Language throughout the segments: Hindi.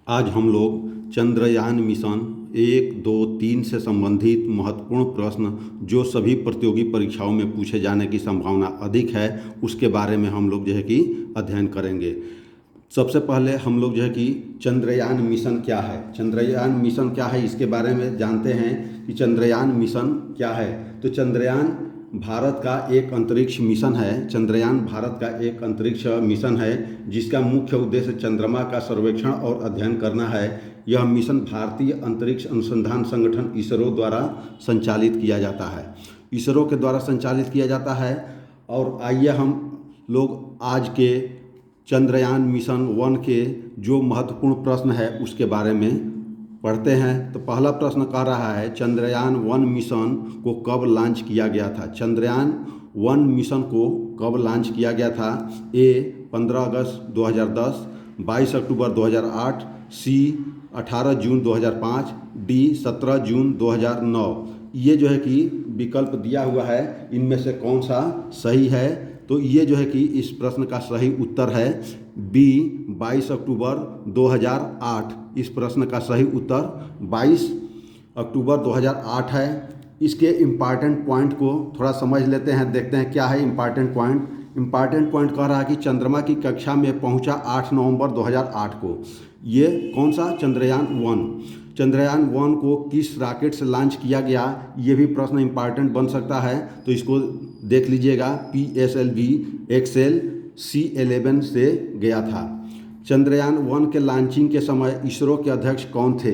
आज हम लोग चंद्रयान मिशन 1, 2, 3 से संबंधित महत्वपूर्ण प्रश्न जो सभी प्रतियोगी परीक्षाओं में पूछे जाने की संभावना अधिक है उसके बारे में हम लोग कि अध्ययन करेंगे। सबसे पहले हम लोग कि चंद्रयान मिशन क्या है, चंद्रयान मिशन क्या है इसके बारे में जानते हैं कि चंद्रयान मिशन क्या है। तो चंद्रयान भारत का एक अंतरिक्ष मिशन है। चंद्रयान भारत का एक अंतरिक्ष मिशन है जिसका मुख्य उद्देश्य चंद्रमा का सर्वेक्षण और अध्ययन करना है। यह मिशन भारतीय अंतरिक्ष अनुसंधान संगठन इसरो द्वारा संचालित किया जाता है। इसरो के द्वारा संचालित किया जाता है। और आइए हम लोग आज के चंद्रयान मिशन 1 के जो महत्वपूर्ण प्रश्न है उसके बारे में पढ़ते हैं। तो पहला प्रश्न कह रहा है चंद्रयान 1 मिशन को कब लॉन्च किया गया था। चंद्रयान 1 मिशन को कब लॉन्च किया गया था। ए 15 अगस्त 2010, 22 अक्टूबर 2008, सी 18 जून 2005, डी 17 जून 2009। ये कि विकल्प दिया हुआ है, इनमें से कौन सा सही है। तो ये कि इस प्रश्न का सही उत्तर है बी 22 अक्टूबर 2008। इस प्रश्न का सही उत्तर 22 अक्टूबर 2008 है। इसके इम्पॉर्टेंट पॉइंट को थोड़ा समझ लेते हैं, देखते हैं क्या है इम्पॉर्टेंट पॉइंट। इम्पॉर्टेंट पॉइंट कह रहा है कि चंद्रमा की कक्षा में पहुंचा 8 नवंबर 2008 को। ये कौन सा चंद्रयान 1। चंद्रयान 1 को किस रॉकेट से लॉन्च किया गया, ये भी प्रश्न इम्पॉर्टेंट बन सकता है। तो इसको देख लीजिएगा, PSLV XL C11 से गया था। चंद्रयान 1 के लॉन्चिंग के समय इसरो के अध्यक्ष कौन थे।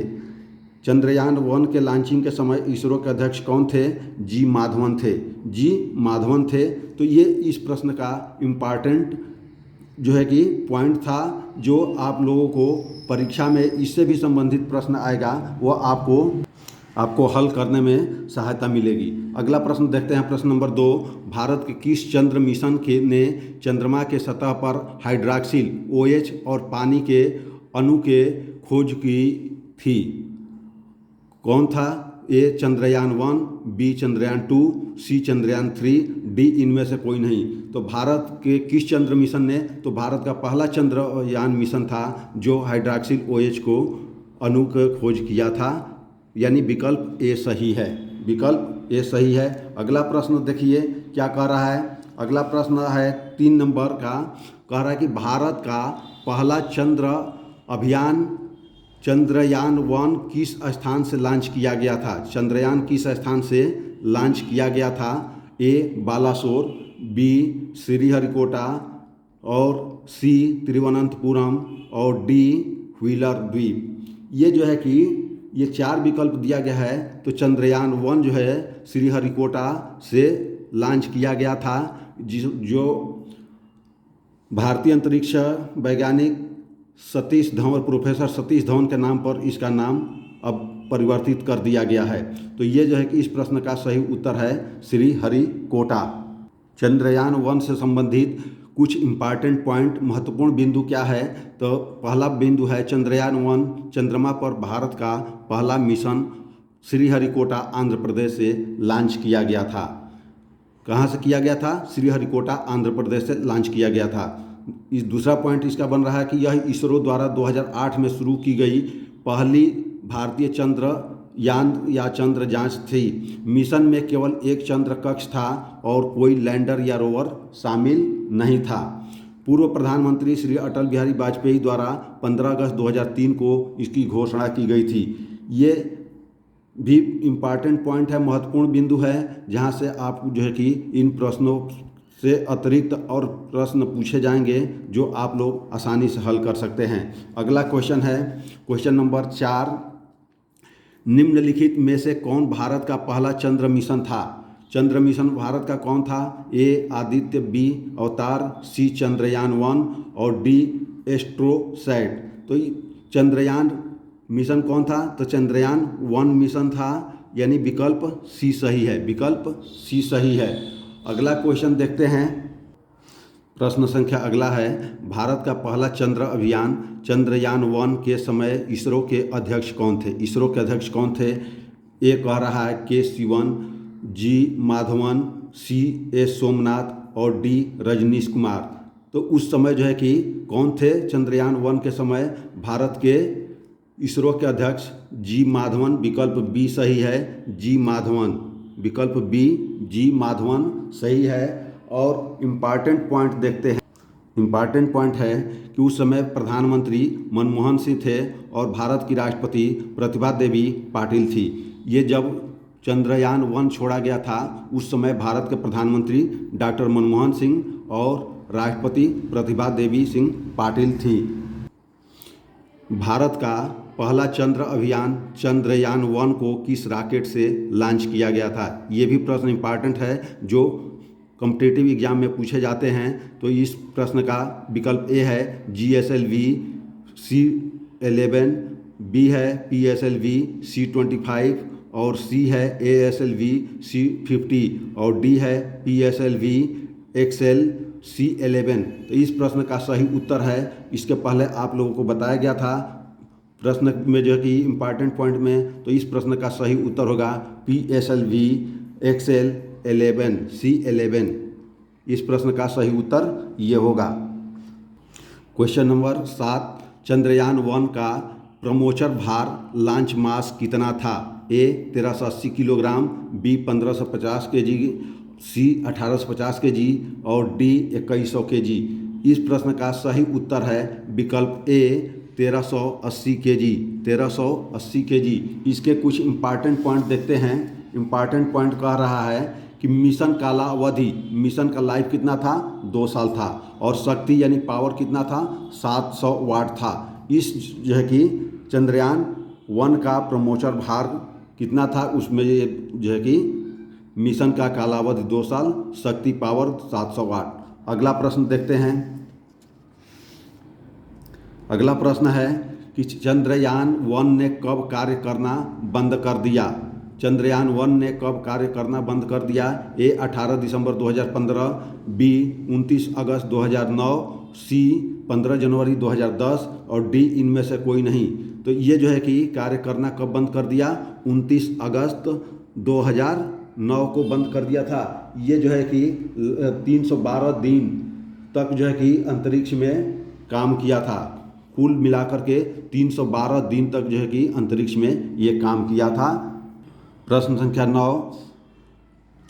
चंद्रयान 1 के लॉन्चिंग के समय इसरो के अध्यक्ष कौन थे। जी माधवन थे। जी माधवन थे। तो ये इस प्रश्न का इम्पॉर्टेंट कि पॉइंट था, जो आप लोगों को परीक्षा में इससे भी संबंधित प्रश्न आएगा, वो आपको हल करने में सहायता मिलेगी। अगला प्रश्न देखते हैं, प्रश्न नंबर 2। भारत के किस चंद्र मिशन ने चंद्रमा के सतह पर हाइड्रॉक्सिल OH और पानी के अणु के खोज की थी। कौन था। ए चंद्रयान 1, बी चंद्रयान 2, सी चंद्रयान 3, डी इनमें से कोई नहीं। तो भारत के किस चंद्र मिशन ने, तो भारत का पहला चंद्रयान मिशन था जो हाइड्रॉक्सिल OH को अणु की खोज किया था, यानी विकल्प ए सही है। विकल्प ए सही है। अगला प्रश्न देखिए क्या कह रहा है। अगला प्रश्न है 3 नंबर का, कह रहा है कि भारत का पहला चंद्रयान 1 किस स्थान से लॉन्च किया गया था। चंद्रयान किस स्थान से लॉन्च किया गया था। ए बालासोर, बी श्रीहरिकोटा, और सी तिरुवनंतपुरम, और डी व्हीलर द्वीप। ये कि ये 4 विकल्प दिया गया है। तो चंद्रयान 1 श्रीहरिकोटा से लॉन्च किया गया था, जो भारतीय अंतरिक्ष वैज्ञानिक सतीश धवन, प्रोफेसर सतीश धवन के नाम पर इसका नाम अब परिवर्तित कर दिया गया है। तो ये कि इस प्रश्न का सही उत्तर है श्रीहरिकोटा। चंद्रयान 1 से संबंधित कुछ इम्पॉर्टेंट पॉइंट, महत्वपूर्ण बिंदु क्या है। तो पहला बिंदु है चंद्रयान 1 चंद्रमा पर भारत का पहला मिशन श्रीहरिकोटा आंध्र प्रदेश से लॉन्च किया गया था। कहाँ से किया गया था। श्रीहरिकोटा आंध्र प्रदेश से लॉन्च किया गया था। इस दूसरा पॉइंट इसका बन रहा है कि यह इसरो द्वारा 2008 में शुरू की गई पहली भारतीय चंद्रयान या चंद्र जांच थी। मिशन में केवल एक चंद्र कक्ष था और कोई लैंडर या रोवर शामिल नहीं था। पूर्व प्रधानमंत्री श्री अटल बिहारी वाजपेयी द्वारा 15 अगस्त 2003 को इसकी घोषणा की गई थी। ये भी इम्पॉर्टेंट पॉइंट है, महत्वपूर्ण बिंदु है, जहाँ से आप कि इन प्रश्नों से अतिरिक्त और प्रश्न पूछे जाएंगे जो आप लोग आसानी से हल कर सकते हैं। अगला क्वेश्चन है क्वेश्चन नंबर 4। निम्नलिखित में से कौन भारत का पहला चंद्र मिशन था। चंद्र मिशन भारत का कौन था। ए आदित्य, बी अवतार, सी चंद्रयान 1 और डी एस्ट्रोसैट। तो चंद्रयान मिशन कौन था। तो चंद्रयान 1 मिशन था, यानी विकल्प सी सही है। विकल्प सी सही है। अगला क्वेश्चन देखते हैं। प्रश्न संख्या अगला है, भारत का पहला चंद्र अभियान चंद्रयान 1 के समय इसरो के अध्यक्ष कौन थे। इसरो के अध्यक्ष कौन थे। ए कह रहा है के सिवन, जी माधवन, सी एस सोमनाथ और डी रजनीश कुमार। तो उस समय कि कौन थे। चंद्रयान 1 के समय भारत के इसरो के अध्यक्ष जी माधवन, विकल्प बी सही है, जी माधवन, विकल्प बी जी माधवन सही है। और इम्पॉर्टेंट पॉइंट देखते हैं। इम्पॉर्टेंट पॉइंट है कि उस समय प्रधानमंत्री मनमोहन सिंह थे और भारत की राष्ट्रपति प्रतिभा देवी पाटिल थी। ये जब चंद्रयान-1 छोड़ा गया था उस समय भारत के प्रधानमंत्री डॉक्टर मनमोहन सिंह और राष्ट्रपति प्रतिभा देवी सिंह पाटिल थी। भारत का पहला चंद्र अभियान चंद्रयान-1 को किस रॉकेट से लॉन्च किया गया था? ये भी प्रश्न इम्पॉर्टेंट है जो कॉम्पिटिटिव एग्जाम में पूछे जाते हैं। तो इस प्रश्न का विकल्प ए है GSLV C11, बी है PSLV C25 और सी है ASLV C50 और डी है PSLV XL C11। तो इस प्रश्न का सही उत्तर है, इसके पहले आप लोगों को बताया गया था प्रश्न में जो है कि इम्पॉर्टेंट पॉइंट में, तो इस प्रश्न का सही उत्तर होगा PSLV XL11 C11। इस प्रश्न का सही उत्तर ये होगा। क्वेश्चन नंबर 7, चंद्रयान-1 का प्रमोचर भार लॉन्च मास कितना था? ए 1380 किलोग्राम, बी 1550 kg, सी 1850 kg और डी 2100 kg। इस प्रश्न का सही उत्तर है विकल्प ए 1380 kg, 1380 kg। इसके कुछ इम्पॉर्टेंट पॉइंट देखते हैं। इम्पॉर्टेंट पॉइंट कह रहा है कि मिशन कालावधि, मिशन का लाइफ कितना था? 2 साल था और शक्ति यानी पावर कितना था? 700 वाट था। इस जो है कि चंद्रयान-1 का प्रमोचर भार कितना था? उसमें ये जो है कि मिशन का कालावधि 2 साल, शक्ति पावर 700 वाट। अगला प्रश्न देखते हैं। अगला प्रश्न है कि चंद्रयान-1 ने कब कार्य करना बंद कर दिया? चंद्रयान-1 ने कब कार्य करना बंद कर दिया? ए 18 दिसंबर 2015, बी 29 अगस्त 2009, सी 15 जनवरी 2010 और डी इनमें से कोई नहीं। तो ये जो है कि कार्य करना कब बंद कर दिया? 29 अगस्त 2009 को बंद कर दिया था। ये जो है कि 312 दिन तक जो है कि अंतरिक्ष में काम किया था। कुल मिलाकर के 312 दिन तक जो है कि अंतरिक्ष में ये काम किया था। प्रश्न संख्या 9,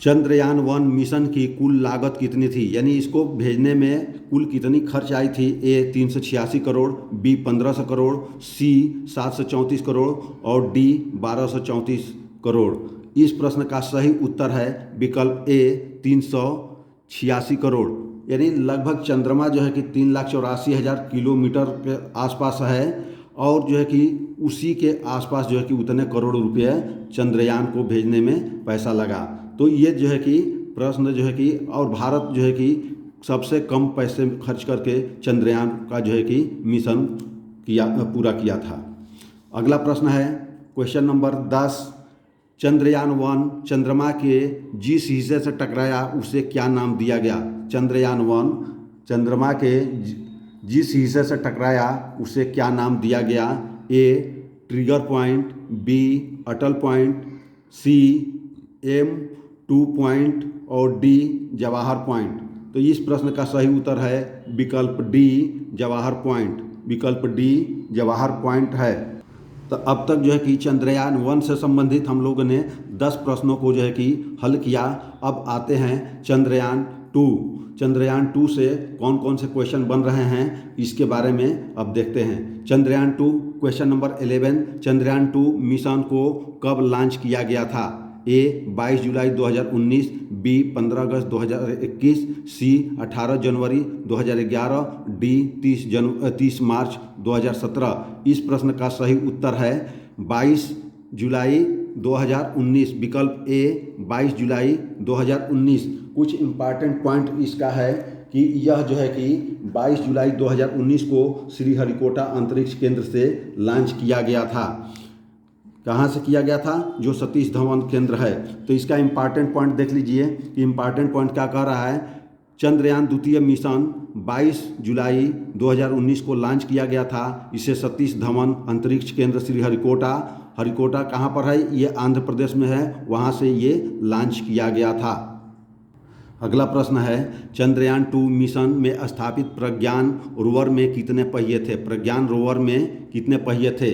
चंद्रयान-1 मिशन की कुल लागत कितनी थी? यानी इसको भेजने में कुल कितनी खर्च आई थी? ए 386 करोड़, बी 1500 करोड़, सी 734 करोड़ और डी 1234 करोड़। इस प्रश्न का सही उत्तर है विकल्प ए 386 करोड़। यानी लगभग चंद्रमा जो है कि 3,84,000 किलोमीटर के आसपास है और जो है कि उसी के आसपास जो है कि उतने करोड़ रुपये चंद्रयान को भेजने में पैसा लगा। तो ये जो है कि प्रश्न जो है कि और भारत जो है कि सबसे कम पैसे खर्च करके चंद्रयान का जो है कि मिशन पूरा किया था। अगला प्रश्न है क्वेश्चन नंबर 10, चंद्रयान-1 चंद्रमा के जिस हिस्से से टकराया उसे क्या नाम दिया गया? चंद्रयान-1 चंद्रमा के जिस हिस्से से टकराया उसे क्या नाम दिया गया? A trigger point, B Atal point, C M2 point और डी जवाहर पॉइंट। तो इस प्रश्न का सही उत्तर है विकल्प डी जवाहर पॉइंट, विकल्प डी जवाहर पॉइंट है। तो अब तक जो है कि चंद्रयान-1 से संबंधित हम लोगों ने 10 प्रश्नों को जो है कि हल किया। अब आते हैं चंद्रयान-2। चंद्रयान-2 से कौन कौन से क्वेश्चन बन रहे हैं इसके बारे में अब देखते हैं। Chandrayaan-2 question number 11, Chandrayaan-2 mission को कब लॉन्च किया गया था? ए 22 जुलाई 2019, बी 15 अगस्त 2021, सी 18 जनवरी 2011, डी 30 मार्च 2017। इस प्रश्न का सही उत्तर है 22 जुलाई 2019, विकल्प ए 22 जुलाई 2019। कुछ इम्पॉर्टेंट पॉइंट इसका है कि यह जो है कि 22 जुलाई 2019 को श्रीहरिकोटा अंतरिक्ष केंद्र से लॉन्च किया गया था। कहाँ से किया गया था? जो सतीश धवन केंद्र है। तो इसका इम्पॉर्टेंट पॉइंट देख लीजिए कि इम्पॉर्टेंट पॉइंट क्या कह रहा है। चंद्रयान द्वितीय मिशन 22 जुलाई 2019 को लॉन्च किया गया था। इसे सतीश धवन अंतरिक्ष केंद्र श्रीहरिकोटा, हरिकोटा कहाँ पर है? ये आंध्र प्रदेश में है, वहाँ से ये लॉन्च किया गया था। अगला प्रश्न है चंद्रयान-2 मिशन में स्थापित प्रज्ञान रोवर में कितने पहिए थे? प्रज्ञान रोवर में कितने पहिए थे?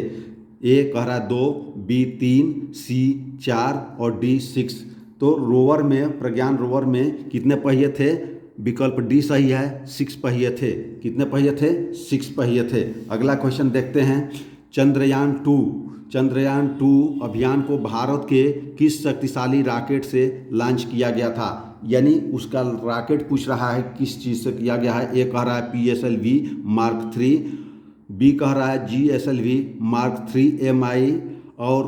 ए कह रहा है 2, बी 3, सी 4 और डी 6। तो रोवर में, प्रज्ञान रोवर में कितने पहिए थे? विकल्प डी सही है, 6 पहिए थे। कितने पहिए थे? 6 पहिए थे। अगला क्वेश्चन देखते हैं। चंद्रयान 2 अभियान को भारत के किस शक्तिशाली रॉकेट से लॉन्च किया गया था? यानी उसका रॉकेट पूछ रहा है किस चीज़ से किया गया है। ए कह रहा है PSLV Mark 3, बी कह रहा है GSLV Mark 3 MI, और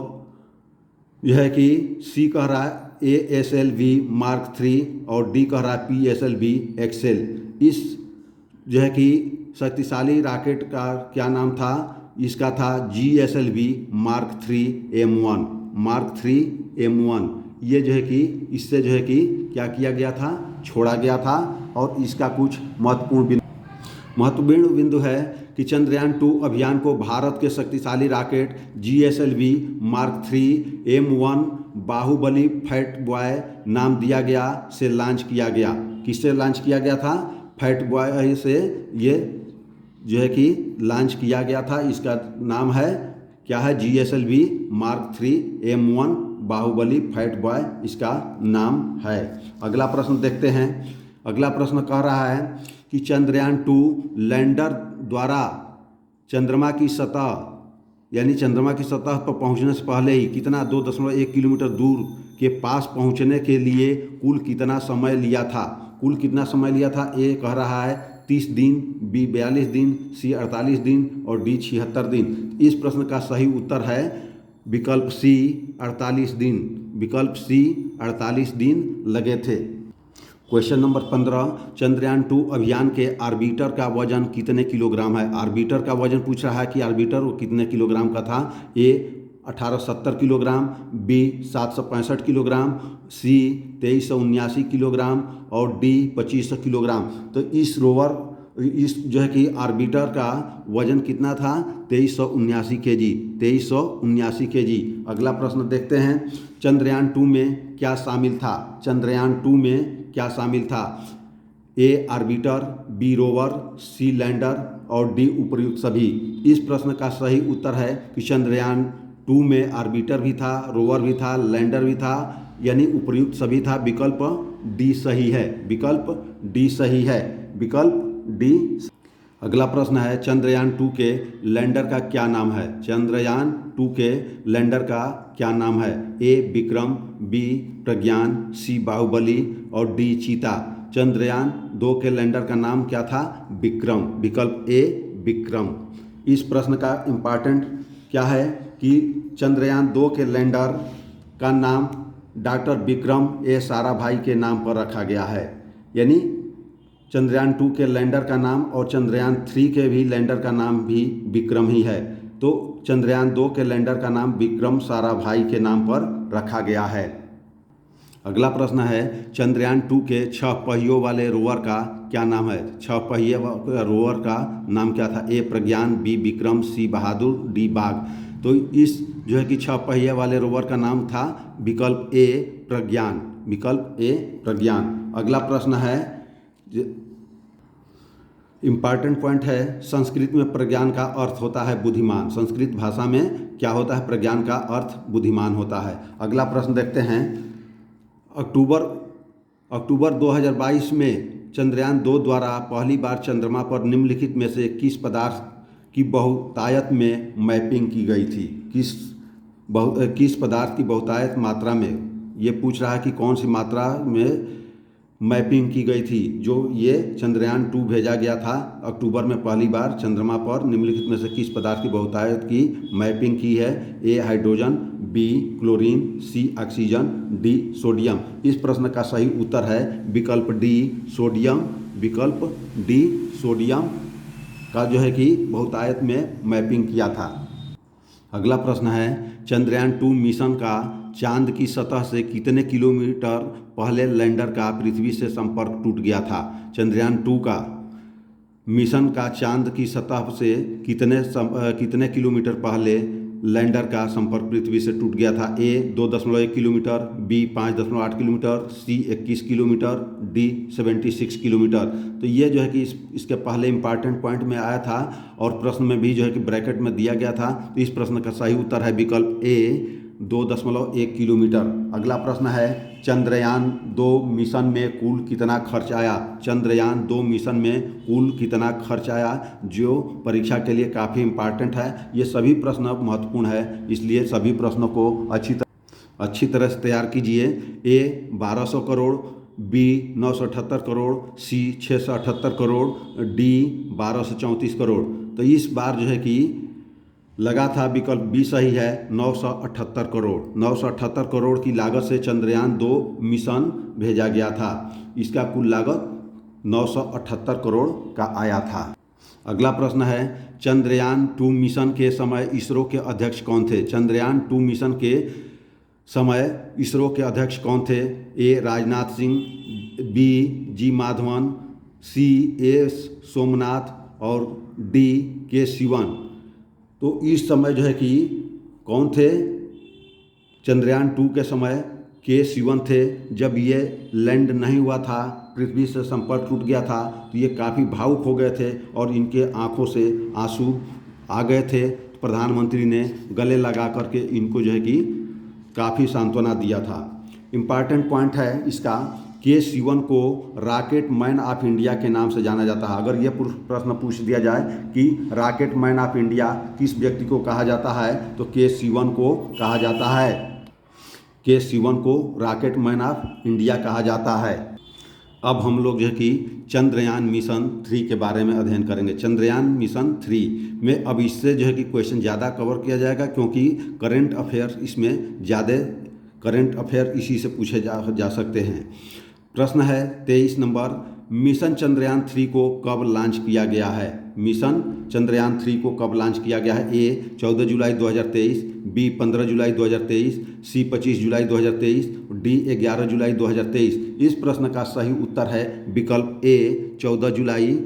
यह है कि सी कह रहा है ASLV Mark 3, और डी कह रहा है PSLV XL। इस जो है कि शक्तिशाली रॉकेट का क्या नाम था? इसका था GSLV Mark 3 M1, Mark 3 M1। ये जो है कि इससे जो है कि क्या किया गया था? छोड़ा गया था। और इसका कुछ महत्वपूर्ण बिंदु है कि चंद्रयान 2 अभियान को भारत के शक्तिशाली rocket GSLV Mark 3 M1 Bahubali fat boy नाम दिया गया से लॉन्च किया गया। किससे लॉन्च किया गया था? फैट बॉय से ये जो है कि लॉन्च किया गया था। इसका नाम है क्या है? GSLV Mark 3 M1 Bahubali fat boy इसका नाम है। अगला प्रश्न देखते हैं। अगला प्रश्न कह रहा है कि चंद्रयान 2 लैंडर द्वारा चंद्रमा की सतह, यानी चंद्रमा की सतह पर पहुंचने से पहले ही कितना 2.1 किलोमीटर दूर के पास पहुंचने के लिए कुल कितना समय लिया था? कुल कितना समय लिया था? ए कह रहा है 30 दिन, बी 42 दिन, सी 48 दिन और डी 76 दिन। इस प्रश्न का सही उत्तर है विकल्प सी 48 दिन। विकल्प सी 48 दिन लगे थे। क्वेश्चन नंबर 15, चंद्रयान 2 अभियान के ऑर्बिटर का वजन कितने किलोग्राम है? ऑर्बिटर का वजन पूछ रहा है कि ऑर्बिटर वो कितने किलोग्राम का था। ए 1870 किलोग्राम, बी 765 किलोग्राम, सी 2379 किलोग्राम और डी 2500 किलोग्राम। तो इस रोवर, इस जो है कि ऑर्बिटर का वजन कितना था? 2379 kg, 2379 kg। अगला प्रश्न देखते हैं। चंद्रयान 2 में क्या शामिल था? चंद्रयान 2 में क्या शामिल था? ए ऑर्बिटर, बी रोवर, सी लैंडर और डी उपर्युक्त सभी। इस प्रश्न का सही उत्तर है कि चंद्रयान 2 में ऑर्बिटर भी था, रोवर भी था, लैंडर भी था, यानी उपर्युक्त सभी था। विकल्प डी सही है। विकल्प डी सही है। विकल्प डी। अगला प्रश्न है। चंद्रयान 2 के लैंडर का क्या नाम है? चंद्रयान 2 के लैंडर का क्या नाम है? ए विक्रम, बी प्रज्ञान, सी बाहुबली और डी चीता। चंद्रयान 2 के लैंडर का नाम क्या था? विक्रम। विकल्प ए विक्रम। इस प्रश्न का इम्पॉर्टेंट क्या है कि चंद्रयान 2 के लैंडर का नाम डॉक्टर विक्रम ए साराभाई के नाम पर रखा गया है। यानी चंद्रयान 2 के लैंडर का नाम और चंद्रयान 3 के भी लैंडर का नाम भी विक्रम ही है। तो चंद्रयान 2 के लैंडर का नाम विक्रम साराभाई के नाम पर रखा गया है। अगला प्रश्न है। चंद्रयान 2 के 6 पहियों वाले रोवर का क्या नाम है? 6 पहिए रोवर का नाम क्या था? ए प्रज्ञान, बी विक्रम, सी बहादुर, डी बाघ। तो इस जो है कि 6 पहिए वाले रोवर का नाम था विकल्प ए प्रज्ञान। विकल्प ए प्रज्ञान। अगला प्रश्न है, इम्पॉर्टेंट पॉइंट है। संस्कृत में प्रज्ञान का अर्थ होता है बुद्धिमान। संस्कृत भाषा में क्या होता है? प्रज्ञान का अर्थ बुद्धिमान होता है। अगला प्रश्न देखते हैं। अक्टूबर 2022 में चंद्रयान 2 द्वारा पहली बार चंद्रमा पर निम्नलिखित में से किस पदार्थ की बहुतायत में मैपिंग की गई थी? किस पदार्थ की बहुतायत मात्रा में, ये पूछ रहा है कि कौन सी मात्रा में मैपिंग की गई थी जो ये चंद्रयान 2 भेजा गया था अक्टूबर में पहली बार चंद्रमा पर। निम्नलिखित में से किस पदार्थ की बहुतायत की मैपिंग की है? ए हाइड्रोजन, बी क्लोरीन, सी ऑक्सीजन, डी सोडियम। इस प्रश्न का सही उत्तर है विकल्प डी सोडियम। विकल्प डी सोडियम का जो है कि बहुतायत में मैपिंग किया था। अगला प्रश्न है। चंद्रयान 2 मिशन का चांद की सतह से कितने किलोमीटर पहले लैंडर का पृथ्वी से संपर्क टूट गया था? चंद्रयान 2 का मिशन का चांद की सतह से कितने किलोमीटर पहले लैंडर का संपर्क पृथ्वी से टूट गया था? ए 2.1 किलोमीटर, बी 5.8 किलोमीटर, सी 21 किलोमीटर, डी 76 किलोमीटर। तो ये जो है कि इसके पहले इंपॉर्टेंट पॉइंट में आया था और प्रश्न में भी जो है कि ब्रैकेट में दिया गया था। तो इस प्रश्न का सही उत्तर है विकल्प ए 2.1 किलोमीटर। अगला प्रश्न है चंद्रयान 2 मिशन में कुल कितना खर्च आया? चंद्रयान 2 मिशन में कुल कितना खर्च आया, जो परीक्षा के लिए काफ़ी इम्पॉर्टेंट है। ये सभी प्रश्न महत्वपूर्ण है, इसलिए सभी प्रश्नों को अच्छी तरह से तैयार कीजिए। ए 1200 करोड़, बी 978 करोड़, सी 678 करोड़, डी 1234 करोड़। तो इस बार जो है कि लगा था विकल्प बी सही है, 978 करोड़। 978 करोड़ की लागत से चंद्रयान 2 मिशन भेजा गया था। इसका कुल लागत 978 करोड़ का आया था। अगला प्रश्न है चंद्रयान 2 मिशन के समय इसरो के अध्यक्ष कौन थे? चंद्रयान 2 मिशन के समय इसरो के अध्यक्ष कौन थे? ए राजनाथ सिंह, बी जी माधवन, सी एस सोमनाथ और डी के सिवन। तो इस समय जो है कि कौन थे? चंद्रयान 2 के समय के सिवन थे। जब ये लैंड नहीं हुआ था, पृथ्वी से संपर्क टूट गया था, तो ये काफ़ी भावुक हो गए थे और इनके आंखों से आंसू आ गए थे। प्रधानमंत्री ने गले लगा करके इनको जो है कि काफ़ी सांत्वना दिया था। इम्पॉर्टेंट पॉइंट है इसका, के सिवन को रॉकेट मैन ऑफ इंडिया के नाम से जाना जाता है। अगर ये प्रश्न पूछ दिया जाए कि रॉकेट मैन ऑफ इंडिया किस व्यक्ति को कहा जाता है, तो के सिवन को कहा जाता है। के सिवन को रॉकेट मैन ऑफ इंडिया कहा जाता है। अब हम लोग जो है कि चंद्रयान मिशन 3 के बारे में अध्ययन करेंगे। चंद्रयान मिशन 3 में अब इससे जो है कि क्वेश्चन ज़्यादा कवर किया जाएगा, क्योंकि करंट अफेयर इसमें ज़्यादा करंट अफेयर इसी से पूछे जा सकते हैं। प्रश्न है 23 नंबर, मिशन चंद्रयान 3 को कब लॉन्च किया गया है? मिशन चंद्रयान 3 को कब लॉन्च किया गया है? ए 14 जुलाई 2023, बी 15 जुलाई 2023, सी 25 जुलाई 2023, डी 11 जुलाई 2023। इस प्रश्न का सही उत्तर है विकल्प ए 14 जुलाई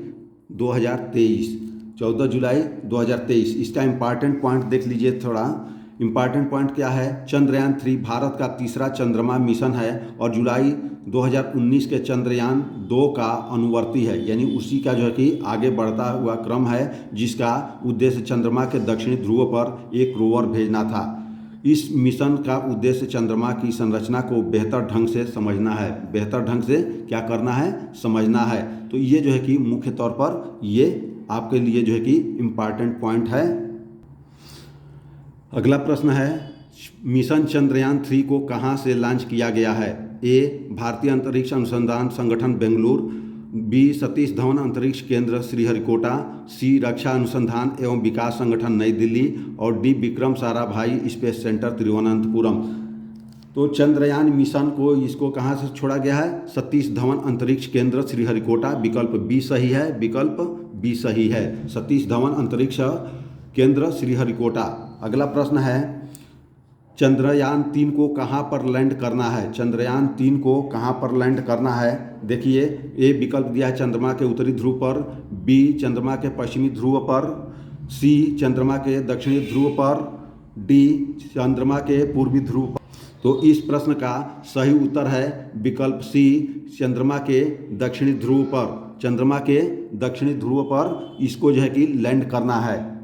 2023। 14 जुलाई 2023। इसका इम्पॉर्टेंट पॉइंट देख लीजिए थोड़ा। इम्पॉर्टेंट पॉइंट क्या है? चंद्रयान 3 भारत का तीसरा चंद्रमा मिशन है और जुलाई 2019 के चंद्रयान 2 का अनुवर्ती है, यानी उसी का जो है कि आगे बढ़ता हुआ क्रम है, जिसका उद्देश्य चंद्रमा के दक्षिणी ध्रुव पर एक रोवर भेजना था। इस मिशन का उद्देश्य चंद्रमा की संरचना को बेहतर ढंग से समझना है। बेहतर ढंग से क्या करना है? समझना है। तो ये जो है कि मुख्य तौर पर ये आपके लिए जो है कि इम्पॉर्टेंट पॉइंट है। अगला प्रश्न है मिशन चंद्रयान 3 को कहाँ से लॉन्च किया गया है? ए भारतीय अंतरिक्ष अनुसंधान संगठन बेंगलुरु, बी सतीश धवन अंतरिक्ष केंद्र श्रीहरिकोटा, सी रक्षा अनुसंधान एवं विकास संगठन नई दिल्ली और D Vikram Sarabhai space centre Thiruvananthapuram. तो चंद्रयान मिशन को इसको कहाँ से छोड़ा गया है? सतीश धवन अंतरिक्ष केंद्र श्रीहरिकोटा। विकल्प बी सही है। विकल्प बी सही है, सतीश धवन अंतरिक्ष केंद्र श्रीहरिकोटा। अगला प्रश्न है चंद्रयान 3 को कहाँ पर लैंड करना है? चंद्रयान 3 को कहाँ पर लैंड करना है? देखिए, ए विकल्प दिया है चंद्रमा के उत्तरी ध्रुव पर, बी चंद्रमा के पश्चिमी ध्रुव पर, सी चंद्रमा के दक्षिणी ध्रुव पर, डी चंद्रमा के पूर्वी ध्रुव पर। तो इस प्रश्न का सही उत्तर है विकल्प सी चंद्रमा के दक्षिणी ध्रुव पर। चंद्रमा के दक्षिणी ध्रुव पर इसको जो है कि लैंड करना है।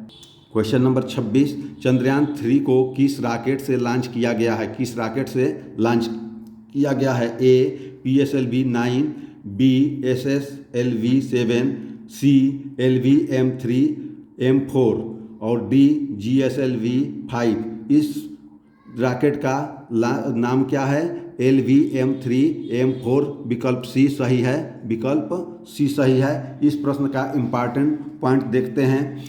क्वेश्चन नंबर 26, चंद्रयान 3 को किस रॉकेट से लॉन्च किया गया है? किस रॉकेट से लॉन्च किया गया है? ए PSLV-9, बी SSLV-7, सी LV-M3M4 और डी GSLV-5। इस रॉकेट का नाम क्या है? LV-M3M4। विकल्प सी सही है। विकल्प सी सही है। इस प्रश्न का इम्पॉर्टेंट पॉइंट देखते हैं।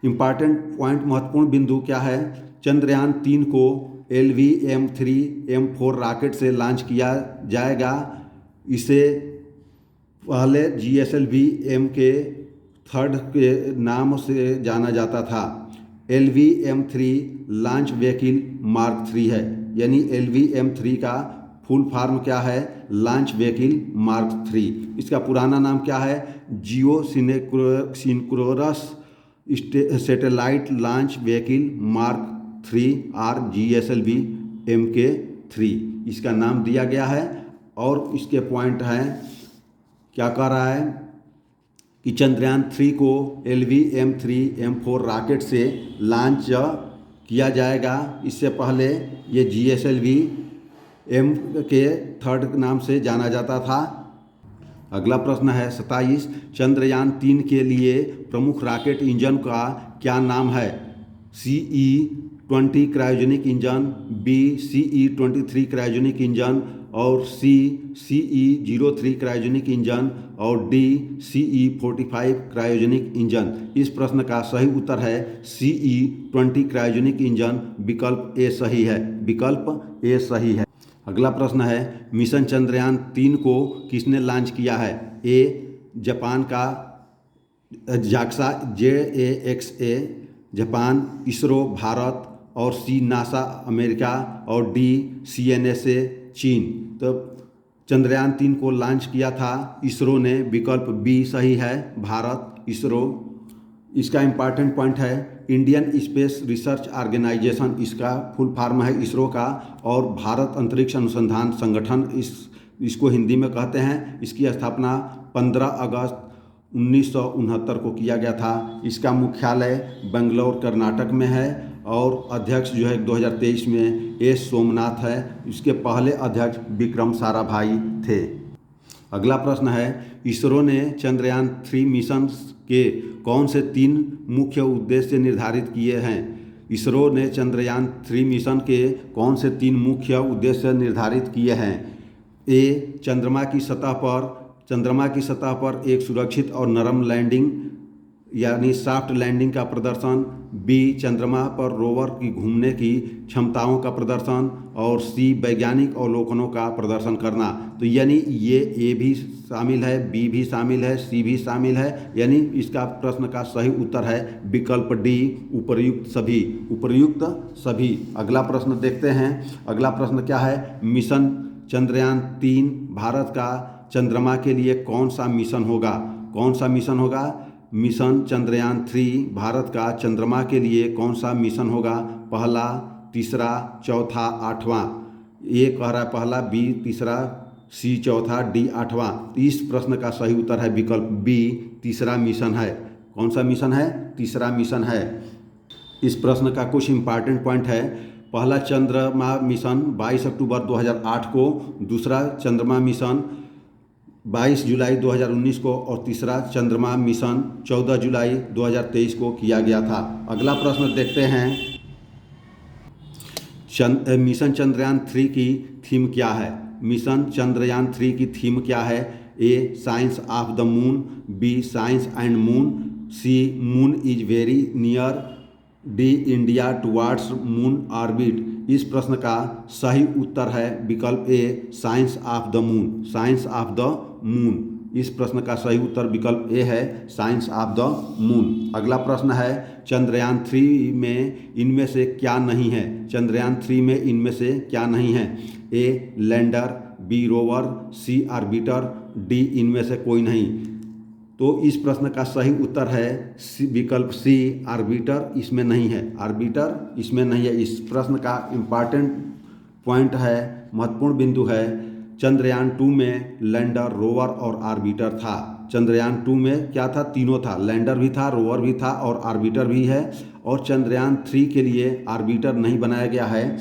इम्पॉर्टेंट पॉइंट महत्वपूर्ण बिंदु क्या है? चंद्रयान 3 को LV-M3M4 रॉकेट से लॉन्च किया जाएगा। इसे पहले GSLV-M के थर्ड के नाम से जाना जाता था। LV-M3 लॉन्च व्हीकल मार्क 3 है, यानी LV-M3 का फुल फॉर्म क्या है? Launch vehicle mark 3। इसका पुराना नाम क्या है? Geosynchronous satellite launch vehicle mark 3 GSLV Mk3 इसका नाम दिया गया है। और इसके पॉइंट हैं, क्या कह रहा है कि चंद्रयान 3 को LV-M3 M4 रॉकेट से लॉन्च किया जाएगा। इससे पहले ये GSLV M के थर्ड नाम से जाना जाता था। अगला प्रश्न है 27, चंद्रयान 3 के लिए प्रमुख रॉकेट इंजन का क्या नाम है? CE-20 cryogenic engine, B CE-23 cryogenic engine और C CE-03 क्रायोजेनिक इंजन और D CE-45 क्रायोजेनिक इंजन। इस प्रश्न का सही उत्तर है CE-20 क्रायोजेनिक इंजन। विकल्प ए सही है, विकल्प ए सही है। अगला प्रश्न है, मिशन चंद्रयान 3 को किसने लॉन्च किया है? ए जापान का JAXA जापान, इसरो भारत और C नासा अमेरिका और D CNSA चीन। तो चंद्रयान 3 को लॉन्च किया था इसरो ने। विकल्प बी सही है, भारत, इसरो। इसका इम्पॉर्टेंट पॉइंट है इंडियन स्पेस रिसर्च ऑर्गेनाइजेशन, इसका फुल फॉर्म है इसरो का, और भारत अंतरिक्ष अनुसंधान संगठन इसको हिंदी में कहते हैं। इसकी स्थापना 15 अगस्त 1969 को किया गया था। इसका मुख्यालय बेंगलोर कर्नाटक में है और अध्यक्ष जो है 2023 में एस सोमनाथ है। इसके पहले अध्यक्ष विक्रम साराभाई थे। अगला प्रश्न है, इसरो ने चंद्रयान 3 मिशन के कौन से 3 मुख्य उद्देश्य निर्धारित किए हैं? इसरो ने चंद्रयान 3 मिशन के कौन से 3 मुख्य उद्देश्य निर्धारित किए हैं? ए चंद्रमा की सतह पर एक सुरक्षित और नरम लैंडिंग यानी सॉफ्ट लैंडिंग का प्रदर्शन, बी चंद्रमा पर रोवर की घूमने की क्षमताओं का प्रदर्शन और सी वैज्ञानिक अवलोकनों का प्रदर्शन करना। तो यानी ये ए भी शामिल है, बी भी शामिल है, सी भी शामिल है, यानी इसका प्रश्न का सही उत्तर है विकल्प डी उपर्युक्त सभी, उपर्युक्त सभी। अगला प्रश्न देखते हैं। अगला प्रश्न क्या है? मिशन चंद्रयान 3 भारत का चंद्रमा के लिए कौन सा मिशन होगा? कौन सा मिशन होगा? मिशन चंद्रयान 3 भारत का चंद्रमा के लिए कौन सा मिशन होगा? पहला, तीसरा, चौथा, आठवां। ए कह रहा है पहला, बी तीसरा, सी चौथा, डी आठवां। इस प्रश्न का सही उत्तर है विकल्प बी तीसरा मिशन है। कौन सा मिशन है? तीसरा मिशन है। इस प्रश्न का कुछ इंपॉर्टेंट पॉइंट है। पहला चंद्रमा मिशन 22 अक्टूबर 2008 को, दूसरा चंद्रमा मिशन 22 जुलाई 2019 को और तीसरा चंद्रमा मिशन 14 जुलाई 2023 को किया गया था। अगला प्रश्न देखते हैं। मिशन चंद्रयान 3 की थीम क्या है? मिशन चंद्रयान 3 की थीम क्या है? A science of the moon, B science and moon, C moon is very near, D India towards moon orbit. इस प्रश्न का सही उत्तर है विकल्प A science of the moon, science of the moon. इस प्रश्न का सही उत्तर विकल्प ए है साइंस ऑफ द मून। अगला प्रश्न है, चंद्रयान 3 में इनमें से क्या नहीं है? चंद्रयान 3 में इनमें से क्या नहीं है? ए लैंडर, बी रोवर, सी ऑर्बिटर, डी इनमें से कोई नहीं। तो इस प्रश्न का सही उत्तर है विकल्प सी ऑर्बिटर इसमें नहीं है, ऑर्बिटर इसमें नहीं है। इस प्रश्न का इम्पॉर्टेंट पॉइंट है, महत्वपूर्ण बिंदु है, चंद्रयान 2 में लैंडर, रोवर और ऑर्बिटर था। चंद्रयान 2 में क्या था? तीनों था, लैंडर भी था, रोवर भी था और ऑर्बिटर भी है। और चंद्रयान 3 के लिए ऑर्बिटर नहीं बनाया गया है।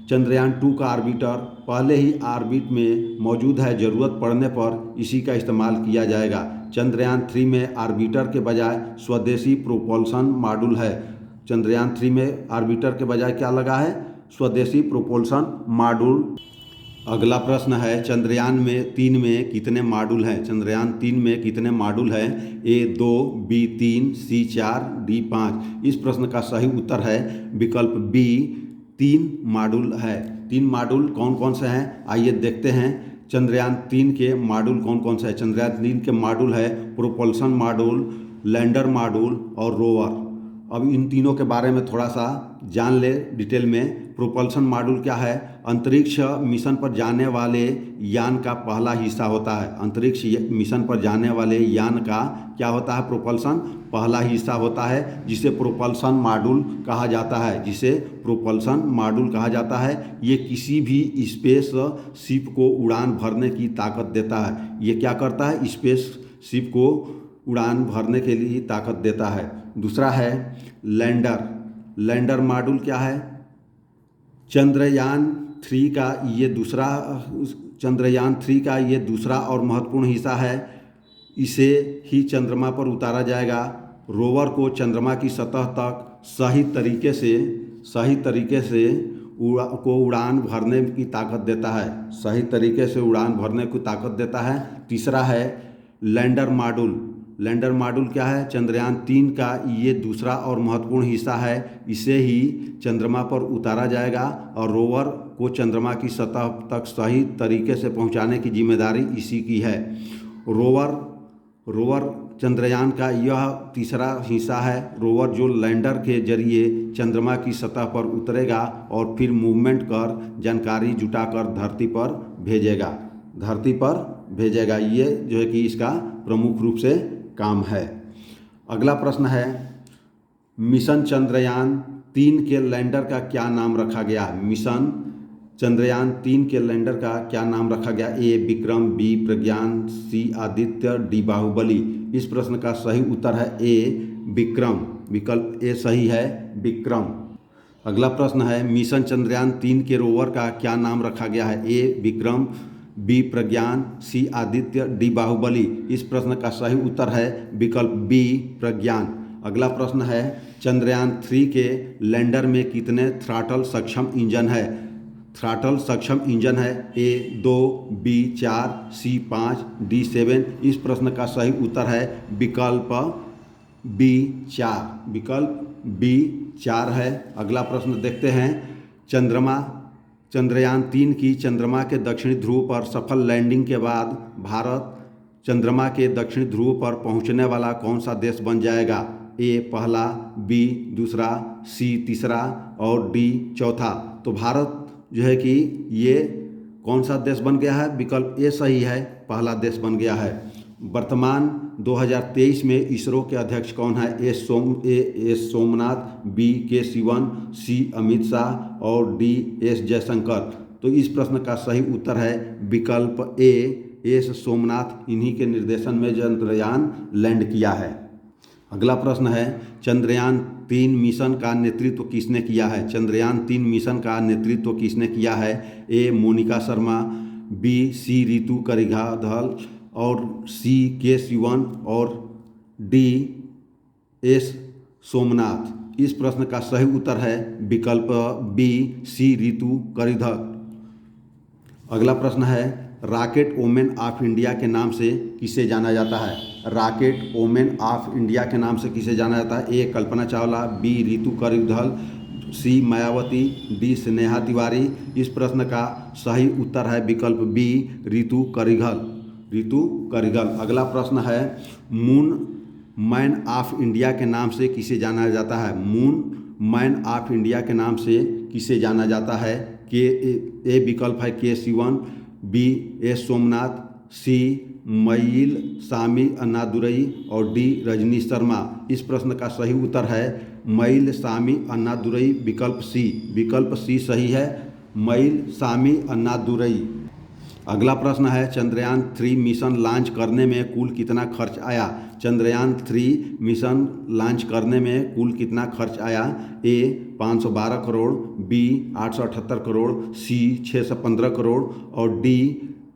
चंद्रयान 2 का ऑर्बिटर पहले ही ऑर्बिट में मौजूद है, ज़रूरत पड़ने पर इसी का इस्तेमाल किया जाएगा। चंद्रयान 3 में ऑर्बिटर के बजाय स्वदेशी प्रोपल्सन मॉड्यूल है। चंद्रयान 3 में ऑर्बिटर के बजाय क्या लगा है? स्वदेशी प्रोपल्सन मॉड्यूल। अगला प्रश्न है, चंद्रयान 3 में कितने मॉड्यूल हैं? चंद्रयान 3 में कितने मॉड्यूल हैं? ए 2, बी 3, सी 4, डी 5। इस प्रश्न का सही उत्तर है विकल्प बी 3 मॉड्यूल है। 3 मॉड्यूल कौन कौन से हैं? आइए देखते हैं। चंद्रयान 3 के मॉड्यूल कौन कौन से हैं? चंद्रयान 3 के मॉड्यूल है प्रोपल्सन मॉड्यूल, लैंडर मॉड्यूल और रोवर। अब इन तीनों के बारे में थोड़ा सा जान ले डिटेल में। प्रोपल्शन मॉड्यूल क्या है? अंतरिक्ष मिशन पर जाने वाले यान का पहला हिस्सा होता है। अंतरिक्ष मिशन पर जाने वाले यान का क्या होता है? प्रोपल्शन पहला हिस्सा होता है, जिसे प्रोपल्शन मॉड्यूल कहा जाता है। जिसे प्रोपल्शन मॉड्यूल कहा जाता है। ये किसी भी स्पेस शिप को उड़ान भरने की ताकत देता है। ये क्या करता है? स्पेस शिप को उड़ान भरने के लिए ताकत देता है। दूसरा है लैंडर। लैंडर मॉड्यूल क्या है? चंद्रयान 3 का ये दूसरा और महत्वपूर्ण हिस्सा है। इसे ही चंद्रमा पर उतारा जाएगा। रोवर को चंद्रमा की सतह तक सही तरीके से उड़ान भरने की ताकत देता है। सही तरीके से उड़ान भरने की ताकत देता है। तीसरा है लैंडर मॉड्यूल। लैंडर मॉड्यूल क्या है? चंद्रयान 3 का ये दूसरा और महत्वपूर्ण हिस्सा है। इसे ही चंद्रमा पर उतारा जाएगा और रोवर को चंद्रमा की सतह तक सही तरीके से पहुंचाने की जिम्मेदारी इसी की है। रोवर चंद्रयान का यह तीसरा हिस्सा है। रोवर जो लैंडर के जरिए चंद्रमा की सतह पर उतरेगा और फिर मूवमेंट कर जानकारी जुटाकर धरती पर भेजेगा। ये जो है कि इसका प्रमुख रूप से काम है। अगला प्रश्न है, मिशन चंद्रयान 3 के लैंडर का क्या नाम रखा गया? मिशन चंद्रयान 3 के लैंडर का क्या नाम रखा गया? ए विक्रम, बी प्रज्ञान, सी आदित्य, डी बाहुबली। इस प्रश्न का सही उत्तर है ए विक्रम। विकल्प ए सही है, विक्रम। अगला प्रश्न है, मिशन चंद्रयान 3 के रोवर का क्या नाम रखा गया है? ए विक्रम, बी प्रज्ञान, सी आदित्य, डी बाहुबली। इस प्रश्न का सही उत्तर है विकल्प बी प्रज्ञान। अगला प्रश्न है, चंद्रयान 3 के लैंडर में कितने थ्रॉटल सक्षम इंजन है? थ्रॉटल सक्षम इंजन है ए 2, बी 4, सी 5, डी 7। इस प्रश्न का सही उत्तर है विकल्प बी 4। विकल्प बी 4 है। अगला प्रश्न देखते हैं, चंद्रयान 3 की चंद्रमा के दक्षिणी ध्रुव पर सफल लैंडिंग के बाद भारत चंद्रमा के दक्षिणी ध्रुव पर पहुंचने वाला कौन सा देश बन जाएगा? ए पहला, बी दूसरा, सी तीसरा और डी चौथा। तो भारत जो है कि ये कौन सा देश बन गया है? विकल्प ए सही है, पहला देश बन गया है। वर्तमान 2023 में इसरो के अध्यक्ष कौन है? ए सोमनाथ, बी के सिवन, सी अमित शाह और डी एस जयशंकर। तो इस प्रश्न का सही उत्तर है विकल्प ए एस सोमनाथ। इन्हीं के निर्देशन में चंद्रयान लैंड किया है। अगला प्रश्न है, चंद्रयान 3 मिशन का नेतृत्व किसने किया है? चंद्रयान 3 मिशन का नेतृत्व किसने किया है? ए मोनिका शर्मा, बी सी रितु करिगाधल और सी के सिवन और डी एस सोमनाथ। इस प्रश्न का सही उत्तर है विकल्प बी सी रितु करिधल। अगला प्रश्न है, रॉकेट वोमेन ऑफ इंडिया के नाम से किसे जाना जाता है? रॉकेट वोमेन ऑफ इंडिया के नाम से किसे जाना जाता है? ए कल्पना चावला, बी रितु करिधल, सी मायावती, डी स्नेहा तिवारी। इस प्रश्न का सही उत्तर है विकल्प बी रितु करिधल। अगला प्रश्न है, मून मैन ऑफ इंडिया के नाम से किसे जाना जाता है? मून मैन ऑफ इंडिया के नाम से किसे जाना जाता है? ए विकल्प है के सिवन, बी एस सोमनाथ, सी मईल सामी अन्नादुरई और डी रजनी शर्मा। इस प्रश्न का सही उत्तर है मईल सामी अन्नादुरई, विकल्प सी सही है, मईल सामी अन्नादुरई। अगला प्रश्न है, चंद्रयान 3 मिशन लॉन्च करने में कुल कितना खर्च आया? चंद्रयान 3 मिशन लॉन्च करने में कुल कितना खर्च आया? ए 512 करोड़, बी 878 करोड़, सी 615 करोड़ और डी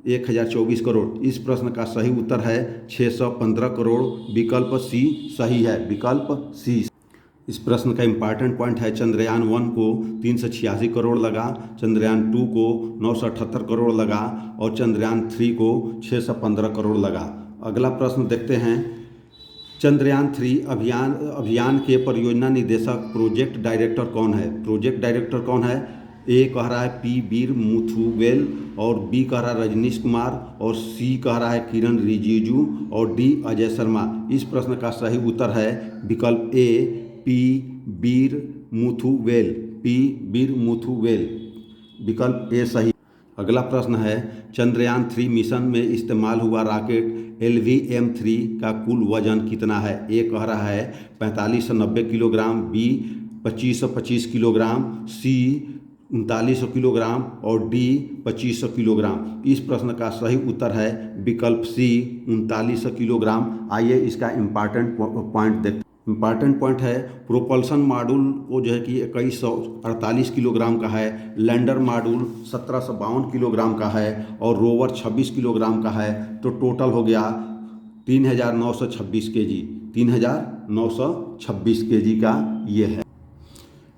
1024 करोड़। इस प्रश्न का सही उत्तर है 615 करोड़, विकल्प सी सही है, विकल्प सी। इस प्रश्न का इम्पॉर्टेंट पॉइंट है, चंद्रयान 1 को 386 करोड़ लगा, चंद्रयान 2 को 978 करोड़ लगा और चंद्रयान 3 को 615 करोड़ लगा। अगला प्रश्न देखते हैं, चंद्रयान 3 अभियान के परियोजना निदेशक प्रोजेक्ट डायरेक्टर कौन है? प्रोजेक्ट डायरेक्टर कौन है? ए कह रहा है पी वीर मुथुवेल और बी कह रहा है रजनीश कुमार और सी कह रहा है किरण रिजिजू और डी अजय शर्मा। इस प्रश्न का सही उत्तर है विकल्प A P Veeramuthuvel, P Veeramuthuvel, विकल्प ए सही। अगला प्रश्न है, चंद्रयान-3 मिशन में इस्तेमाल हुआ रॉकेट LVM-3 का कुल वजन कितना है? ए कह रहा है 4590 किलोग्राम, बी 2525 किलोग्राम, सी 3900 किलोग्राम और डी 2500 किलोग्राम। इस प्रश्न का सही उत्तर है विकल्प सी 3900 किलोग्राम। आइए इसका इम्पॉर्टेंट पॉइंट देखते हैं। इम्पॉर्टेंट पॉइंट है, प्रोपल्सन मॉड्यूल को जो है कि 2148 किलोग्राम का है, लैंडर मॉड्यूल 1752 किलोग्राम का है और रोवर 26 किलोग्राम का है। तो टोटल हो गया 3926 केजी, 3926 केजी का ये है।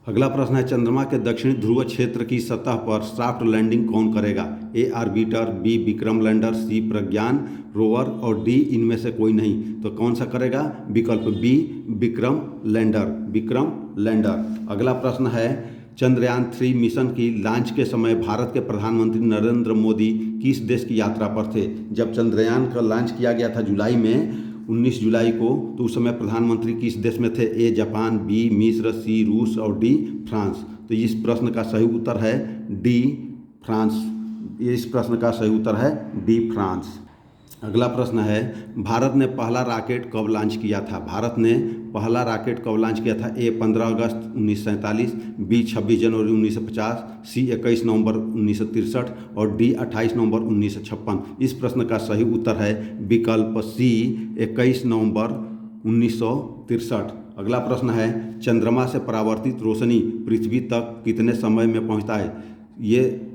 अगला प्रश्न है, चंद्रमा के दक्षिणी ध्रुव क्षेत्र की सतह पर सॉफ्ट लैंडिंग कौन करेगा? A orbiter, B Vikram lander, C Pragyan rover और डी इनमें से कोई नहीं। तो कौन सा करेगा? विकल्प B Vikram lander, Vikram lander. अगला प्रश्न है, चंद्रयान-3 मिशन की लॉन्च के समय भारत के प्रधानमंत्री नरेंद्र मोदी किस देश की यात्रा पर थे? जब चंद्रयान का लॉन्च किया गया था जुलाई में, 19 जुलाई को, तो उस समय प्रधानमंत्री किस देश में थे? ए जापान, बी मिस्र, सी रूस और डी फ्रांस। तो इस प्रश्न का सही उत्तर है डी फ्रांस। इस प्रश्न का सही उत्तर है डी फ्रांस। अगला प्रश्न है, भारत ने पहला रॉकेट कब लॉन्च किया था? भारत ने पहला रॉकेट कब लॉन्च किया था? ए 15 अगस्त 1947, बी 26 जनवरी 1950, सी 21 नवंबर 1963 और डी 28 नवंबर 1956। इस प्रश्न का सही उत्तर है विकल्प सी 21 नवंबर 1963। अगला प्रश्न है, चंद्रमा से परावर्तित रोशनी पृथ्वी तक कितने समय में पहुंचता है? ये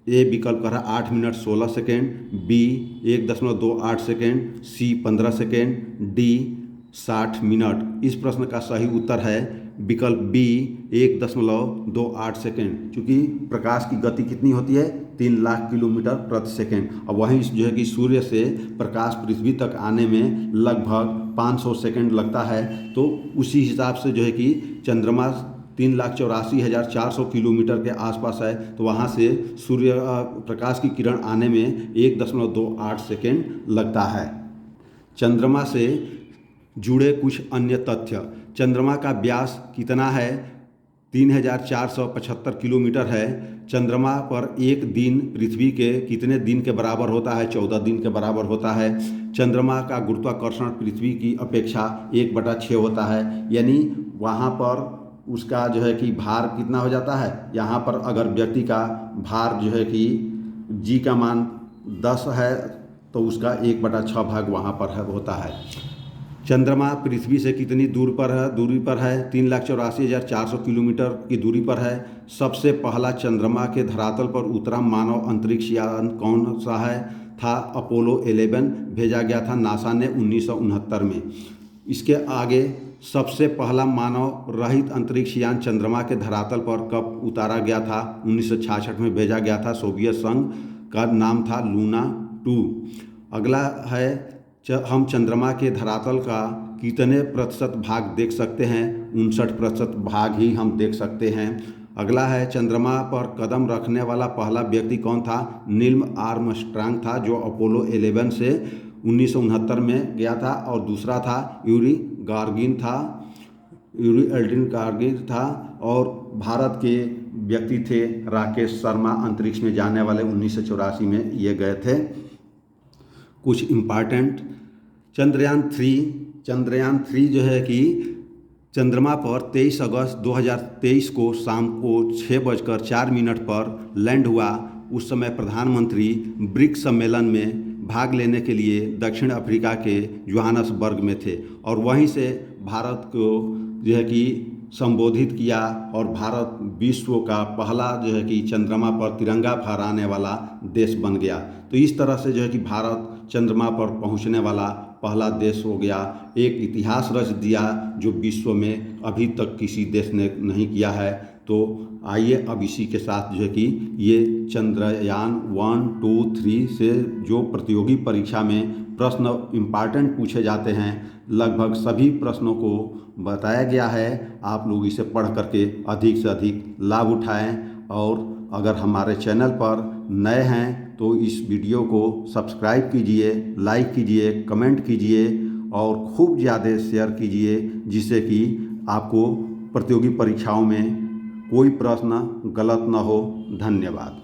ए विकल्प कर रहा 8 मिनट 16 सेकेंड, बी 1.28 सेकेंड, सी 15 सेकेंड, डी 60 मिनट। इस प्रश्न का सही उत्तर है विकल्प बी 1.28 सेकेंड। चूँकि प्रकाश की गति कितनी होती है? 3 लाख किलोमीटर प्रति सेकेंड। अब वहीं जो है कि सूर्य से प्रकाश पृथ्वी तक आने में लगभग 500 सेकेंड लगता है। तो उसी हिसाब से जो है कि चंद्रमा 3,84,400 किलोमीटर के आसपास है। तो वहाँ से सूर्य प्रकाश की किरण आने में 1.28 सेकेंड लगता है। चंद्रमा से जुड़े कुछ अन्य तथ्य। चंद्रमा का व्यास कितना है? 3,475 किलोमीटर है। चंद्रमा पर एक दिन पृथ्वी के कितने दिन के बराबर होता है? 14 दिन के बराबर होता है। चंद्रमा का गुरुत्वाकर्षण पृथ्वी की अपेक्षा 1/6 होता है। यानी वहाँ पर उसका जो है कि भार कितना हो जाता है? यहाँ पर अगर व्यक्ति का भार जो है कि जी का मान 10 है तो उसका 1/6 भाग वहाँ पर है होता है। चंद्रमा पृथ्वी से कितनी दूरी पर है? 3,84,400 किलोमीटर की दूरी पर है। सबसे पहला चंद्रमा के धरातल पर उतरा मानव अंतरिक्ष यान कौन सा है? था अपोलो 11, भेजा गया था नासा ने 1969 में। इसके आगे सबसे पहला मानव रहित अंतरिक्ष यान चंद्रमा के धरातल पर कब उतारा गया था? 1966 में भेजा गया था। सोवियत संघ का नाम था लूना 2। अगला है, हम चंद्रमा के धरातल का कितने प्रतिशत भाग देख सकते हैं? 59% भाग ही हम देख सकते हैं। अगला है, चंद्रमा पर कदम रखने वाला पहला व्यक्ति कौन था? नील आर्मस्ट्रांग था, जो अपोलो 11 से 1969 में गया था। और दूसरा था यूरी एल्ड्रिन गार्गिन था। और भारत के व्यक्ति थे राकेश शर्मा, अंतरिक्ष में जाने वाले 1984 में ये गए थे। कुछ इम्पॉर्टेंट, चंद्रयान-3 जो है कि चंद्रमा पर 23 अगस्त 2023 को शाम को 6:04 पर लैंड हुआ। उस समय प्रधानमंत्री ब्रिक्स सम्मेलन में भाग लेने के लिए दक्षिण अफ्रीका के जोहान्सबर्ग में थे और वहीं से भारत को जो है कि संबोधित किया और भारत विश्व का पहला जो है कि चंद्रमा पर तिरंगा फहराने वाला देश बन गया। तो इस तरह से जो है कि भारत चंद्रमा पर पहुंचने वाला पहला देश हो गया। एक इतिहास रच दिया जो विश्व में अभी तक किसी देश ने नहीं किया है। तो आइए अब इसी के साथ जो है कि ये चंद्रयान 1, 2, 3 से जो प्रतियोगी परीक्षा में प्रश्न इम्पॉर्टेंट पूछे जाते हैं, लगभग सभी प्रश्नों को बताया गया है। आप लोग इसे पढ़ करके अधिक से अधिक लाभ उठाएं और अगर हमारे चैनल पर नए हैं तो इस वीडियो को सब्सक्राइब कीजिए, लाइक कीजिए, कमेंट कीजिए और खूब ज़्यादा शेयर कीजिए, जिससे कि आपको प्रतियोगी परीक्षाओं में कोई प्रश्न गलत न हो। धन्यवाद।